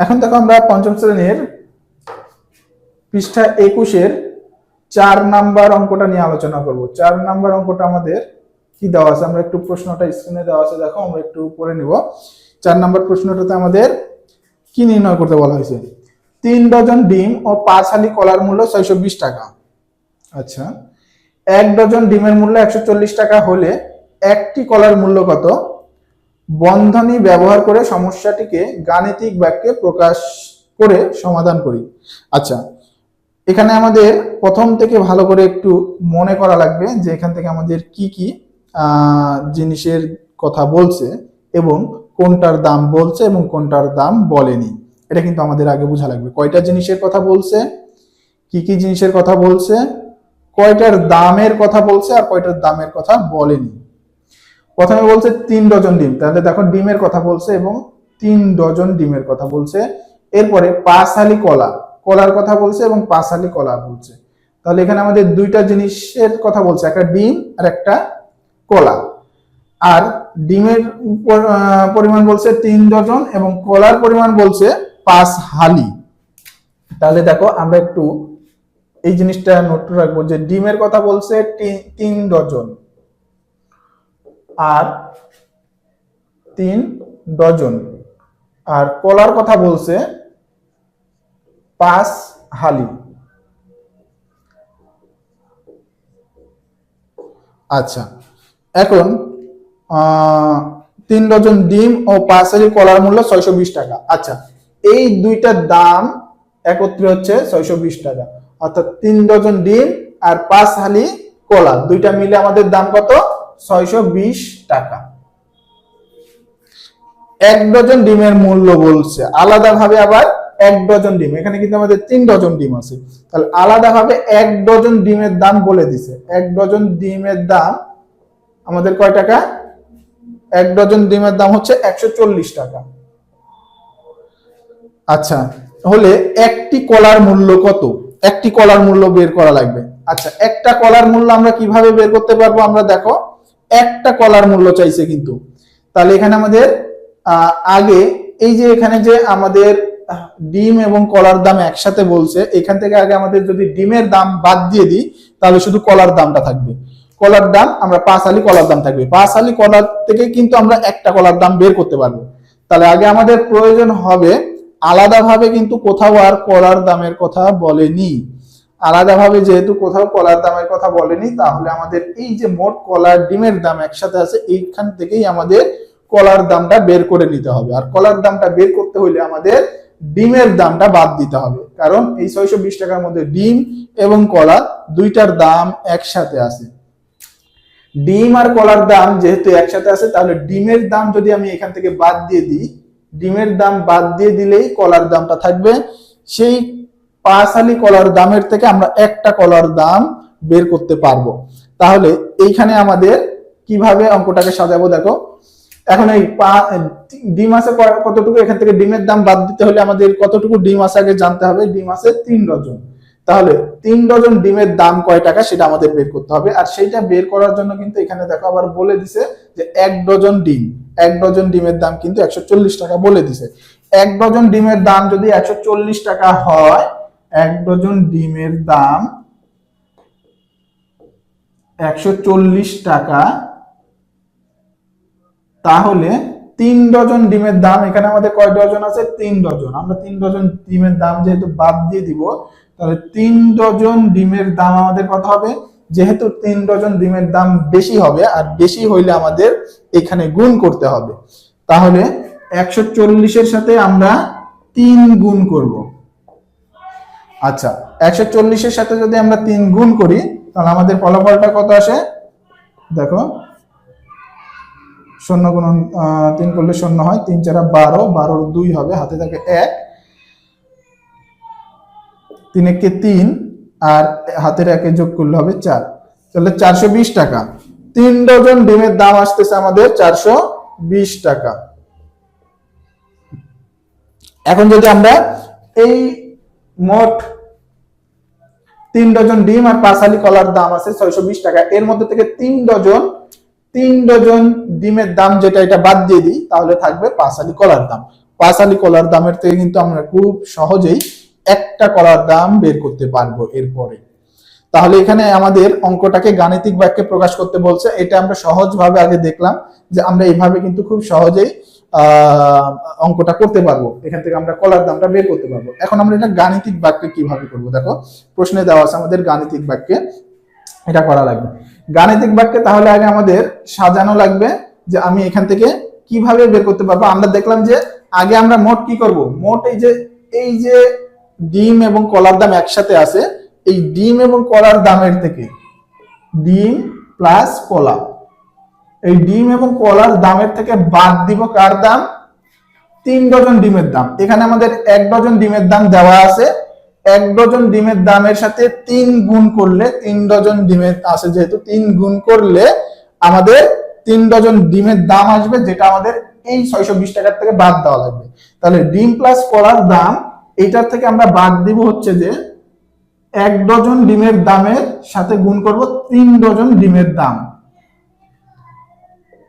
এখন দেখো আমরা পঞ্চম শ্রেণীর পৃষ্ঠা 21-এর 4 নাম্বার অঙ্কটা নিয়ে আলোচনা করব। 4 নাম্বার অঙ্কটা আমাদের কি দেওয়া আছে, আমরা একটু প্রশ্নটা স্ক্রিনে দেওয়া আছে, দেখো আমরা একটু পড়ে নিব। 4 নাম্বার প্রশ্নটাতে আমাদের কি নির্ণয় করতে বলা হয়েছে? 3 ডজন ডিম ও 5 হালি কলার মূল্য 620 টাকা। আচ্ছা, 1 ডজন ডিমের মূল্য 140 টাকা হলে একটি কলার মূল্য কত? বন্ধনী ব্যবহার করে সমস্যাটিকে গাণিতিক বাক্যে প্রকাশ করে সমাধান করি। আচ্ছা, এখানে আমাদের প্রথম থেকে ভালো করে একটু মনে করা লাগবে যে এখান থেকে আমাদের কি কি জিনিসের কথা বলছে এবং কোনটার দাম বলছে এবং কোনটার দাম বলেনি, এটা কিন্তু আমাদের আগে বোঝা লাগবে। কয়টা জিনিসের কথা বলছে, কি কি জিনিসের কথা বলছে, কয়টার দামের কথা বলছে আর কয়টার দামের কথা বলেনি। প্রথমে বলছে 3 ডজন ডিম, তাহলে দেখো ডিমের কথা বলছে এবং 3 ডজন ডিমের কথা বলছে। এরপরে 5 হালি কলা, কলার কথা বলছে এবং 5 হালি কলা বলছে। তাহলে এখানে আমাদের দুইটা জিনিসের কথা বলছে, একটা ডিম আর একটা কলা। আর ডিমের পরিমাণ বলছে 3 ডজন এবং কলার পরিমাণ বলছে 5 হালি। তাহলে দেখো আমরা একটু এই জিনিসটা নোট রাখবো যে ডিমের কথা বলছে 3 ডজন আর 3 ডজন, আর কলার কথা বলছে 5 হালি। আচ্ছা, এখন 3 ডজন ডিম ও 5 হালি কলার মূল্য 620 টাকা। আচ্ছা, এই দুইটার দাম একত্রে হচ্ছে 620 টাকা, অর্থাৎ 3 ডজন ডিম আর 5 হালি কলা দুইটা মিলে আমাদের দাম কত? 620 টাকা। 1 ডজন ডিমের মূল্য বলছে আলাদাভাবে, আবার 1 ডজন ডিম, এখানে কিন্তু আমাদের 3 ডজন ডিম আছে, তাহলে আলাদাভাবে 1 ডজন ডিমের দাম বলে দিছে। 1 ডজন ডিমের দাম আমাদের কয় টাকা? 1 ডজন ডিমের দাম হচ্ছে 140 টাকা। আচ্ছা, হলে একটি কলার মূল্য কত? একটি কলার মূল্য বের করা লাগবে। আচ্ছা, একটা কলার মূল্য আমরা কিভাবে বের করতে পারবো? আমরা দেখো একটা কলার মূল্য চাইছে কিন্তু, তাহলে এখানে আমাদের আগে এই যে এখানে যে আমাদের ডিম এবং কলার দাম একসাথে বলছে, এখান থেকে আগে আমাদের যদি ডিমের দাম বাদ দিয়ে দিই তাহলে শুধু কলার দামটা থাকবে। কলার দাম আমরা 5 হালি কলার দাম থাকবে, 5 হালি কলার থেকে কিন্তু আমরা একটা কলার দাম বের করতে পারবো। তাহলে আগে আমাদের প্রয়োজন হবে আলাদাভাবে, কিন্তু কোথাও আর কলার দামের কথা বলেনি, আলাদাভাবে যেহেতু কোথাও কলার দামের কথা বলেনি, তাহলে আমাদের এই যে মোট কলার ডিমের দাম একসাথে আছে, এইখান থেকেই আমাদের কলার দামটা বের করে নিতে হবে। আর কলার দামটা বের করতে হলে আমাদের ডিমের দামটা বাদ দিতে হবে, কারণ এই 620 টাকার মধ্যে ডিম এবং কলা দুইটার দাম একসাথে আছে। ডিম আর কলার দাম যেহেতু একসাথে আছে, তাহলে ডিমের দাম যদি আমি এখান থেকে বাদ দিয়ে দিই, ডিমের দাম বাদ দিয়ে দিলেই কলার দামটা থাকবে। সেই 5 হালি কলার দামের থেকে আমরা একটা কলার দাম বের করতে পারবো। তাহলে এইখানে আমাদের কিভাবে অঙ্কটাকে সাজাবো দেখো। এখন এই ডিম আছে কতটুকু, এখান থেকে ডিমের দাম বাদ দিতে হলে আমাদের কতটুকু ডিম আছে আগে জানতে হবে। ডিম আছে 3 ডজন, তাহলে 3 ডজন ডিমের দাম কয় টাকা সেটা আমাদের বের করতে হবে। আর সেইটা বের করার জন্য কিন্তু এখানে দেখো আবার বলে দিছে যে 1 ডজন ডিম, 1 ডজন ডিমের দাম কিন্তু 140 টাকা বলে দিছে। 1 ডজন ডিমের দাম যদি 140 টাকা হয়, 1 ডজন ডিমের দাম 140 টাকা, তাহলে 3 ডজন ডিমের দাম, এখানে আমাদের কয় ডজন আছে? 3 ডজন। আমরা 3 ডজন ডিমের দাম যেহেতু বাদ দিয়ে দিব, তাহলে 3 ডজন ডিমের দাম আমাদের কত হবে? যেহেতু 3 ডজন ডিমের দাম বেশি হবে, আর বেশি হইলে আমাদের এখানে গুণ করতে হবে, তাহলে 140 এর সাথে আমরা 3 গুণ করব। আচ্ছা, 140 এর সাথে যদি আমরা 3 গুণ করি তাহলে আমাদের ফলাফলটা কত আসে দেখো। 0 গুণন 3 করলে 0 হয়, 3 4 12, 12 2 হবে, হাতে থাকে 1, 3 1 3 আর হাতের 1 যোগ করলে হবে 4, তাহলে 420 টাকা। 3 ডজন ডিমের দাম আসতেছে আমাদের 420 টাকা। এখন যদি আমরা এই মোট 3 ডজন ডিম আর 5 হালি কলার দাম আছে 620 টাকা, এর মধ্যে থেকে 3 ডজন ডিমের দাম যেটা এটা বাদ দিয়ে দিই, তাহলে থাকবে 5 হালি কলার দাম। 5 আলি কলার দামের থেকে কিন্তু আমরা খুব সহজেই একটা কলার দাম বের করতে পারবো এরপরে। তাহলে এখানে আমাদের অঙ্কটাকে গাণিতিক বাক্যে প্রকাশ করতে বলছে, এটা আমরা সহজভাবে আগে দেখলাম যে আমরা এইভাবে কিন্তু খুব সহজেই অঙ্কটা করতে পারবো, এখান থেকে আমরা কলার দামটা বের করতে পারবো। এখন আমরা এটা গাণিতিক বাক্যে কিভাবে করব, দেখো প্রশ্নে দেওয়া আছে আমাদের গাণিতিক বাক্যে এটা করা লাগবে। গাণিতিক বাক্যে তাহলে আগে আমাদের সাজানো লাগবে যে আমি এখান থেকে কিভাবে বের করতে পারবো। আমরা দেখলাম যে আগে আমরা মোট কি করব, মোট এই যে ডিম এবং কলার দাম একসাথে আছে, এই ডিম এবং কলার দামের থেকে ডিম প্লাস কলা, এই ডিম এবং কলার দামের থেকে বাদ দিব কার দাম, 3 ডজন ডিমের দাম। এখানে আমাদের 1 ডজন ডিমের দাম দেওয়া আছে, 1 ডজন ডিমের দামের সাথে 3 গুণ করলে, 3 ডজন ডিমের আছে যেহেতু 3 গুণ করলে আমাদের 3 ডজন ডিমের দাম আসবে, যেটা আমাদের এই 620 টাকার থেকে বাদ দেওয়া লাগবে। তাহলে ডিম প্লাস কলার দাম এইটার থেকে আমরা বাদ দিব হচ্ছে যে 1 ডজন ডিমের দামের সাথে গুণ করব 3 ডজন ডিমের দাম,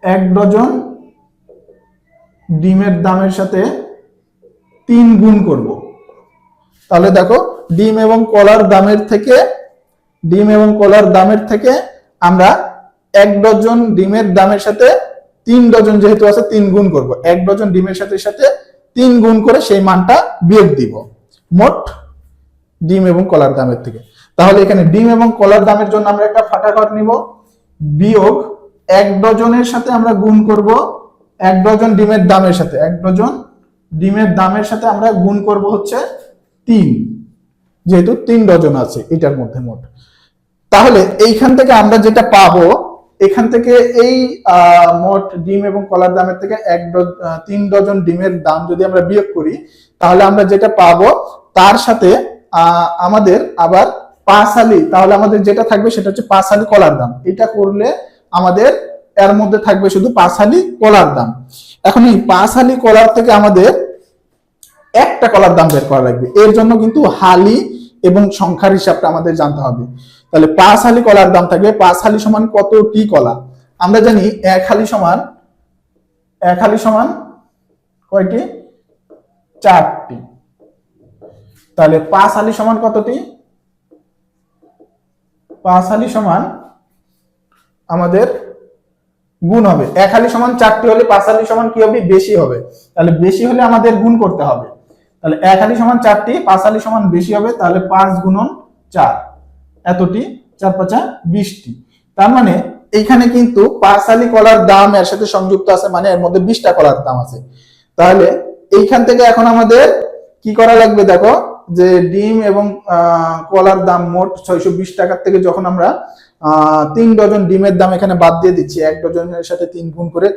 1 ডজন ডিমের দামের সাথে 3 গুণ করব। তাহলে দেখো ডিম এবং কলার দামের থেকে আমরা 1 ডজন ডিমের দামের সাথে 3 ডজন যেহেতু আছে 3 গুণ করব, 1 ডজন ডিমের সাথে 3 গুণ করে সেই মানটা বিয়োগ দিব মোট ডিম এবং কলার দামের থেকে। তাহলে এখানে ডিম এবং কলার দামের জন্য আমরা একটা ফাটাঘর নিব, বিয়োগ 1 ডজনের সাথে আমরা গুণ করব 1 ডজন ডিমের দামের সাথে, 1 ডজন ডিমের দামের সাথে আমরা গুণ করব হচ্ছে 3, যেহেতু 3 ডজন আছে এটার মধ্যে মোট। তাহলে এইখান থেকে আমরা যেটা পাবো, এখান থেকে এই মোট ডিম এবং কলার দামের থেকে 3 ডজন ডিমের দাম যদি আমরা বিয়োগ করি, তাহলে আমরা যেটা পাবো তার সাথে আমাদের আবার 5 আলি, তাহলে আমাদের যেটা থাকবে সেটা হচ্ছে 5 আলি কলার দাম। এটা করলে আমাদের এর মধ্যে থাকবে শুধু 5 আলি কলার দাম। এখন এই 5 আলি কলার থেকে আমাদের একটা কলার দাম বের করা লাগবে, এর জন্য কিন্তু হালি এবং সংখ্যার হিসাবটা আমাদের জানতে হবে। তাহলে 5 হালি কলার দাম থাকবে, 5 হালি সমান কতটি কলা, আমরা জানি 1 হালি সমান কয়টি, 4টি। তাহলে 5 হালি সমান কতটি, 5 হালি সমান আমাদের গুণ হবে, 1 হালি সমান 4টি হলে 5 হালি সমান কি হবে, বেশি হবে। তাহলে বেশি হলে আমাদের গুণ করতে হবে, তাহলে 1 হালি সমান 4টি, 5 হালি সমান বেশি হবে, তাহলে 5 গুণন 4 এতটি, 4 5 20টি। তার মানে এইখানে কিন্তু 5 হালি কলার দাম এর সাথে সংযুক্ত আছে, মানে এর মধ্যে 20টা কলার দাম আছে। তাহলে এইখান থেকে এখন আমাদের কি করা লাগবে, দেখো যে ডিম এবং কলার দাম মোট 620 টাকার থেকে যখন আমরা 3 ডজন ডিমের দাম এখানে বাদ দিয়ে দিচ্ছি, 1 ডজনের সাথে 3 গুণ করে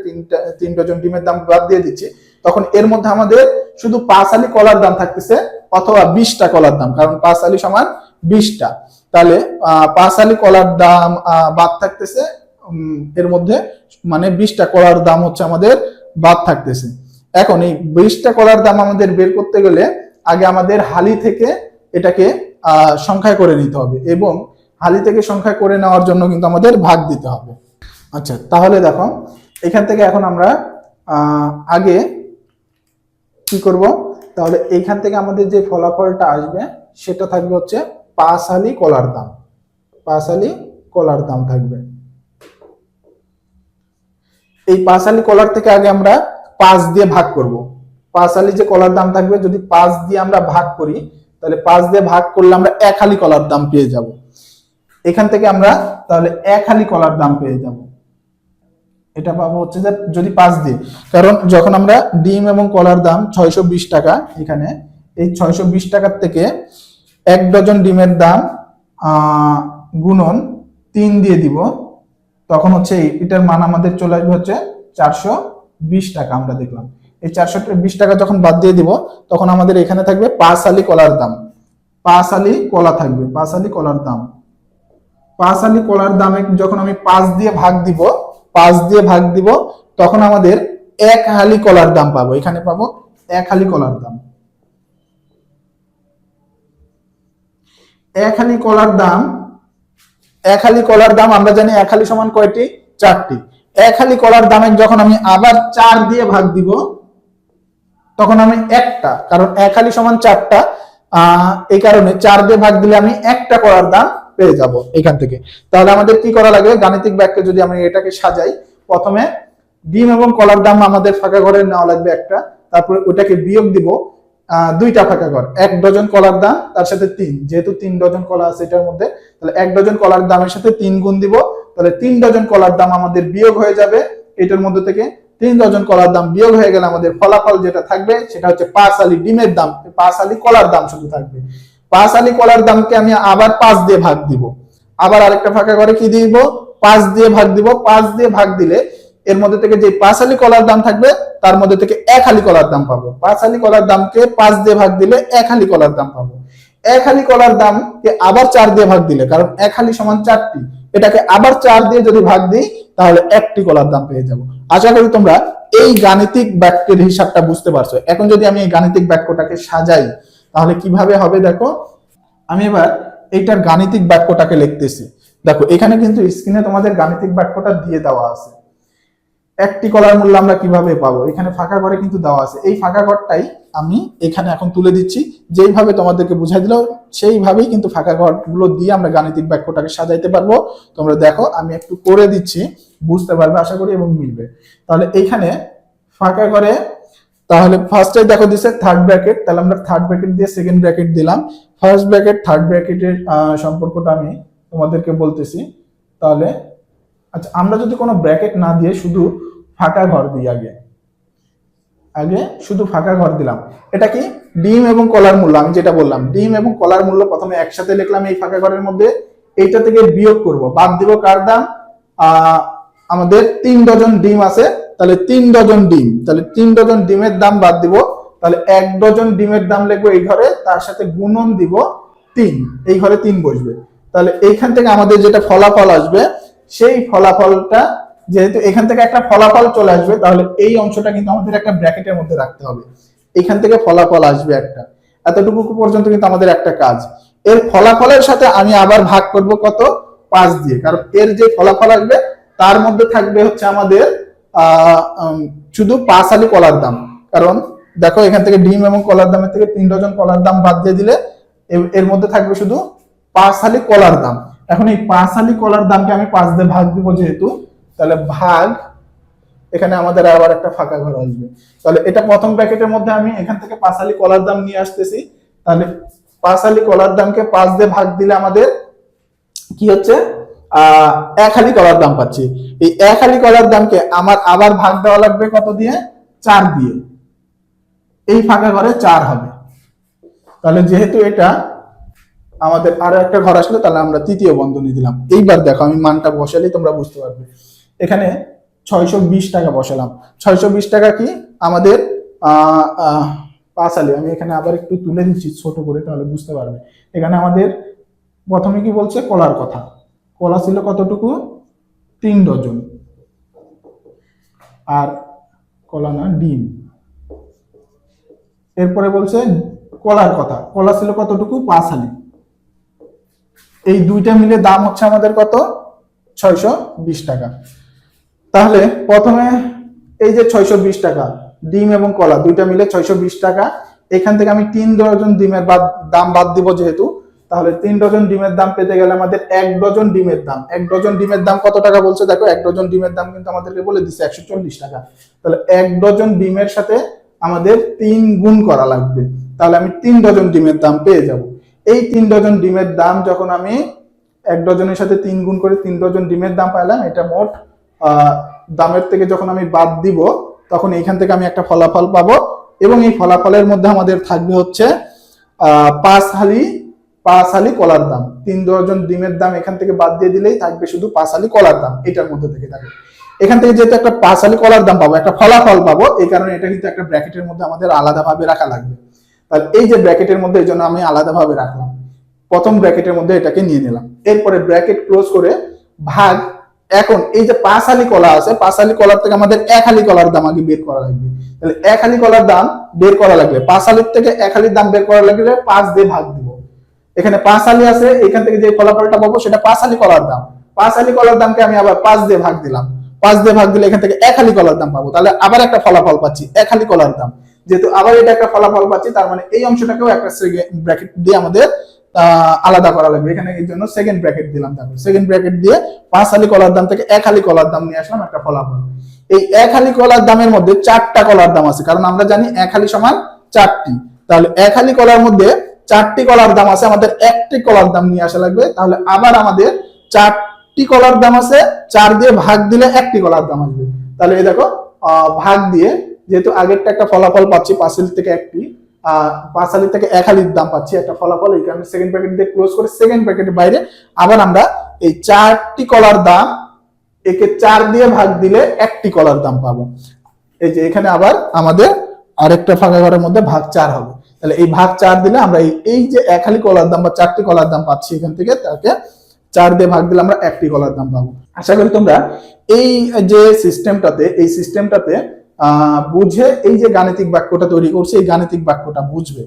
3 ডজন ডিমের দাম বাদ দিয়ে দিচ্ছি, তখন এর মধ্যে আমাদের শুধু 5 আলি কলার দাম থাকতেছে, অথবা 20টা কলার দাম, কারণ 5 আলি সমান 20টা। তাহলে 5 আলি কলার দাম বাদ থাকতেছে এর মধ্যে, মানে 20টা কলার দাম হচ্ছে আমাদের বাদ থাকতেছে। এখন এই 20টা কলার দাম আমাদের বের করতে গেলে আগে আমাদের হালি থেকে এটাকে সংখ্যায় করে নিতে হবে, এবং হালি থেকে সংখ্যা করে নেওয়ার জন্য কিন্তু আমাদের ভাগ দিতে হবে। আচ্ছা, তাহলে দেখো এখান থেকে এখন আমরা আগে কি করব, তাহলে এইখান থেকে আমাদের যে ফলাফলটা আসবে সেটা থাকবে হচ্ছে 5 আলি কলার দাম, 5 আলি কলার দাম থাকবে। এই 5 আলি কলার থেকে আগে আমরা 5 দিয়ে ভাগ করব, 5 আলি যে কলার দাম থাকবে যদি 5 দিয়ে আমরা ভাগ করি, তাহলে 5 দিয়ে ভাগ করলে আমরা 1 আলি কলার দাম পেয়ে যাব। এখান থেকে আমরা তাহলে 1 আলি কলার দাম পেয়ে যাব, এটা পাবো হচ্ছে যে যদি 5 দিয়ে, কারণ যখন আমরা ডিম এবং কলার দাম 620 টাকা, এখানে এই 620 টাকার থেকে 1 ডজন ডিমের দাম গুণন 3 দিয়ে দিব, তখন হচ্ছে এটার মান আমাদের চলে আসবে হচ্ছে 420 টাকা। আমরা দেখলাম এই 420 টাকা যখন বাদ দিয়ে দিব, তখন আমাদের এখানে থাকবে 5 আলি কলার দাম, 5 আলি কলা থাকবে, 5 আলি কলার দাম। 5 আলি কলার দামে যখন আমি 5 দিয়ে ভাগ দিব, তখন আমাদের 1 হালি কলার দাম পাবো, এখানে পাবো 1 হালি কলার দাম। 1 হালি কলার দাম, 1 হালি কলার দাম আমরা জানি 1 হালি সমান কয়টি, 4টি। 1 হালি কলার দামে যখন আমি আবার 4 দিয়ে ভাগ দিব, তখন আমি একটা, কারণ এক হালি সমান 4টা, এই কারণে 4 দিয়ে ভাগ দিলে আমি একটা কলার দাম পেয়ে যাব এখান থেকে। তাহলে আমাদের কি করা লাগবে, গাণিতিক বাক্যে যদি আমি এটাকে সাজাই, প্রথমে ডিম এবং কলার দাম আমাদের ফাঁকা ঘরে নেওয়া লাগবে একটা, তারপরে ওটাকে বিয়োগ দিব দুইটা ফাঁকা ঘর, 1 ডজন কলার দাম তার সাথে 3, যেহেতু 3 ডজন কলা আছে এটার মধ্যে, তাহলে 1 ডজন কলার দামের সাথে 3 গুণ দিব, তাহলে 3 ডজন কলার দাম আমাদের বিয়োগ হয়ে যাবে এটার মধ্যে থেকে। 3 ডজন কলার দাম বিয়োগ হয়ে গেলে আমাদের ফলাফল যেটা থাকবে সেটা হচ্ছে 5 আলি ডিমের দাম, 5 আলি কলার দাম শুধু থাকবে। 5 আলি কলার দামকে আমি আবার 5 দিয়ে ভাগ দিব, আবার আরেকটা ফাঁকা ঘরে কি দিব, 5 দিয়ে ভাগ দিব। 5 দিয়ে ভাগ দিলে এর মধ্যে থেকে যে 5 আলি কলার দাম থাকবে তার মধ্যে থেকে 1 আলি কলার দাম পাবো। 5 আলি কলার দামকে 5 দিয়ে ভাগ দিলে 1 আলি কলার দাম পাবো। 1 আলি কলার দামকে আবার 4 দিয়ে ভাগ দিলে, কারণ 1 আলি সমান 4টি, এটাকে আবার 4 দিয়ে যদি ভাগ দিই তাহলে 1টি কলার দাম পেয়ে যাব। আশা করি তোমরা এই গাণিতিক বাক্যের হিসাবটা বুঝতে পারছো। এখন যদি আমি এই গাণিতিক বাক্যটাকে সাজাই তাহলে কিভাবে হবে দেখো। আমি এবার এইটার গাণিতিক বাক্যটাকে লিখতেছি। দেখো এখানে কিন্তু স্ক্রিনে তোমাদের গাণিতিক বাক্যটা দিয়ে দেওয়া আছে। একটি কলার মূল্য আমরা কিভাবে পাবো, এখানে ফাঁকা ঘরে কিন্তু দেওয়া আছে। এই ফাঁকা ঘরটাই আমি এখানে এখন তুলে দিচ্ছি, যেইভাবে তোমাদেরকে বুঝাই দিল সেইভাবেই কিন্তু ফাঁকা ঘরগুলো দিয়ে আমরা গাণিতিক বাক্যটাকে সাজাইতে পারবো। তোমরা দেখো আমি একটু করে দিচ্ছি, বুঝতে পারবে আশা করি এবং মিলবে। তাহলে এইখানে ফাঁকা ঘরে তাহলে ফার্স্টে দেখো দিছে থার্ড ব্র্যাকেট, তাহলে আমরা থার্ড ব্র্যাকেট দিয়ে সেকেন্ড ব্র্যাকেট দিলাম। ফার্স্ট ব্র্যাকেট থার্ড ব্র্যাকেটের সম্পর্কটা আমি তোমাদেরকে বলতেছি। তাহলে আচ্ছা, আমরা যদি কোনো ব্র্যাকেট না দিয়ে শুধু ফাঁকা ঘর দিই, আগে শুধু ফাঁকা ঘর দিলাম, এটা কি ডিম এবং কলার মূল্য, আমি যেটা বললাম ডিম এবং কলার মূল্য প্রথমে একসাথে লিখলাম এই ফাঁকা ঘরের মধ্যে, এইটা থেকে বিয়োগ করব, বাদ দিব কার দাম, আমাদের 3 ডজন ডিম আছে, তাহলে 3 ডজন ডিম, তাহলে 3 ডজন ডিমের দাম বাদ দিব, তাহলে 1 ডজন ডিমের দাম লিখবো এই ঘরে, তার সাথে গুণন দিব 3, এই ঘরে 3 বসবে। তাহলে এইখান থেকে আমাদের যেটা ফলাফল আসবে সেই ফলাফলটা, যেহেতু এখান থেকে একটা ফলাফল চলে আসবে, তাহলে এই অংশটা কিন্তু আমাদের একটা ব্র্যাকেটের মধ্যে রাখতে হবে। এখান থেকে ফলাফল আসবে একটা, এতটুকু পর্যন্ত কিন্তু আমাদের একটা কাজ। এর ফলাফলের সাথে আমি আবার ভাগ করব কত, 5 দিয়ে, কারণ এর যে ফলাফল আসবে তার মধ্যে থাকবে হচ্ছে আমাদের শুধু 5 আলি কলার দাম। কারণ দেখো এখান থেকে ডিম এবং কলার দামের থেকে 3 ডজন কলার দাম বাদ দিয়ে দিলে এর মধ্যে থাকবে শুধু 5 আলি কলার দাম। এখন এই 5 আলি কলার দামকে আমি 5 দিয়ে ভাগ দিব যেহেতু, তাহলে ভাগ, এখানে আমাদের আবার একটা ফাঁকা ঘর আসবে। তাহলে এটা প্রথম ব্র্যাকেটের মধ্যে আমি এখান থেকে 5 আলি কলার দাম নিয়ে আসতেছি। তাহলে 5 আলি কলার দামকে 5 দিয়ে ভাগ দিলে আমাদের কি হচ্ছে, 1 আলি কলার দাম পাচ্ছি। এই 1 আলি কলার দামকে আমার আবার ভাগ দেওয়া লাগবে কত দিয়ে, 4 দিয়ে, এই ফাঁকা ঘরে 4 হবে। তাহলে যেহেতু এটা আমাদের আরো একটা ঘর আসলো, তাহলে আমরা তৃতীয় বন্ধনী দিলাম। এইবার দেখো আমি মানটা বসালেই তোমরা বুঝতে পারবে। এখানে 620 টাকা বসালাম। 620 টাকা কি আমাদের 5 আলি, আমি এখানে আবার একটু তুলে দিচ্ছি ছোট করে তাহলে বুঝতে পারবে। এখানে আমাদের প্রথমে কি বলছে, কলার কথা, কলা ছিল কতটুকু, 3 ডজন, আর কলা না ডিম। এরপরে বলছে কলার কথা, কলা ছিল কতটুকু, 5 আলি। এই দুইটা মিলে দাম হচ্ছে আমাদের কত, 620 টাকা। তাহলে প্রথমে এই যে 620 টাকা, ডিম এবং কলা দুইটা মিলে 620 টাকা, এখান থেকে আমি 3 ডজন ডিমের দাম বাদ দিব যেহেতু, তাহলে 3 ডজন ডিমের দাম পেতে গেলে আমাদের 1 ডজন ডিমের দাম, 1 ডজন ডিমের দাম কত টাকা বলছে দেখো, 1 ডজন ডিমের দাম কিন্তু আমাদেরকে বলে দিচ্ছে 140 টাকা। তাহলে 1 ডজন ডিমের সাথে আমাদের 3 গুণ করা লাগবে, তাহলে আমি 3 ডজন ডিমের দাম পেয়ে যাব। এই 3 ডজন ডিমের দাম যখন আমি 1 ডজনের সাথে 3 গুণ করে 3 ডজন ডিমের দাম পাইলাম, এটা মোট দামের থেকে যখন আমি বাদ দিব তখন এইখান থেকে আমি একটা ফলাফল পাবো, এবং এই ফলাফলের মধ্যে আমাদের থাকবে হচ্ছে 5 আলি কলার দাম। 3 ডজন ডিমের দাম এখান থেকে বাদ দিয়ে দিলেই থাকবে শুধু 5 আলি কলার দাম, এটার মধ্যে থেকে থাকবে। এখান থেকে যেহেতু একটা 5 আলি কলার দাম পাবো, একটা ফলাফল পাবো, এই কারণে এটা কিন্তু একটা ব্র্যাকেটের মধ্যে আমাদের আলাদাভাবে রাখা লাগবে। তাহলে এই যে ব্র্যাকেটের মধ্যে, এই জন্য আমি আলাদাভাবে রাখলাম, প্রথম ব্র্যাকেটের মধ্যে এটাকে নিয়ে নিলাম। এরপরে ব্র্যাকেট ক্লোজ করে ভাগ, এখন এই যে 5 আলি কলা আছে, 5 আলি কলার থেকে আমাদের 1 আলি কলার দাম আগে বের করা লাগবে। তাহলে 1 আলি কলার দাম বের করা লাগবে, 5 আলির থেকে 1 আলির দাম বের করা লাগলে 5 দিয়ে ভাগ দিব। এখানে 5 আলি আছে, এখান থেকে যে ফলাফলটা পাবো সেটা 5 আলি কলার দাম। 5 আলি কলার দামকে আমি আবার 5 দিয়ে ভাগ দিলাম, 5 দিয়ে ভাগ দিলে এখান থেকে 1 আলি কলার দাম পাবো, তাহলে আবার একটা ফলাফল পাচ্ছি 1 আলি কলার দাম। যেহেতু আবার এটা একটা ফলাফল পাচ্ছি, তার মানে এই অংশটাকেও একটা ব্র্যাকেট দিয়ে আমাদের আলাদা করা লাগবে। এখানে এই জন্য সেকেন্ড ব্র্যাকেট দিলাম। তারপর সেকেন্ড ব্র্যাকেট দিয়ে 5 হালি কলার দাম থেকে 1 হালি কলার দাম নিয়ে আসলাম একটা ফলাফল। এই 1 হালি কলার দামের মধ্যে 4টা কলার দাম আছে, কারণ আমরা জানি 1 হালি সমান 4টি। তাহলে 1 হালি কলার মধ্যে 4টি কলার দাম আছে, আমাদের 1টি কলার দাম নিয়ে আসা লাগবে। তাহলে আবার আমাদের 4টি কলার দাম আছে, 4 দিয়ে ভাগ দিলে 1টি কলার দাম আসবে। তাহলে এই দেখো ভাগ দিয়ে, যেহেতু আগেরটা একটা ফলাফল পাচ্ছি 5 হালি থেকে 1টি, 5 হালি থেকে 1 হালির দাম পাচ্ছি একটা ফলাফল, এই কারণে সেকেন্ড ব্র্যাকেট দিয়ে ক্লোজ করে সেকেন্ড ব্র্যাকেটের বাইরে আবার আমরা এই 4টি কলার দাম একে 4 দিয়ে ভাগ দিলে 1টি কলার দাম পাবো। এই যে এখানে আবার আমাদের আরেকটা ফাঁকা ঘরের মধ্যে ভাগ 4 হবে। তাহলে এই ভাগ 4 দিলে আমরা এই যে 1 হালি কলার দাম বা 4টি কলার দাম পাচ্ছি এখান থেকে, তাকে 4 দিয়ে ভাগ দিলে আমরা 1টি কলার দাম পাবো। আশা করি তোমরা এই যে সিস্টেমটাতে বুঝে এই যে গাণিতিক বাক্যটা তৈরি করছে, এই গাণিতিক বাক্যটা বুঝবে।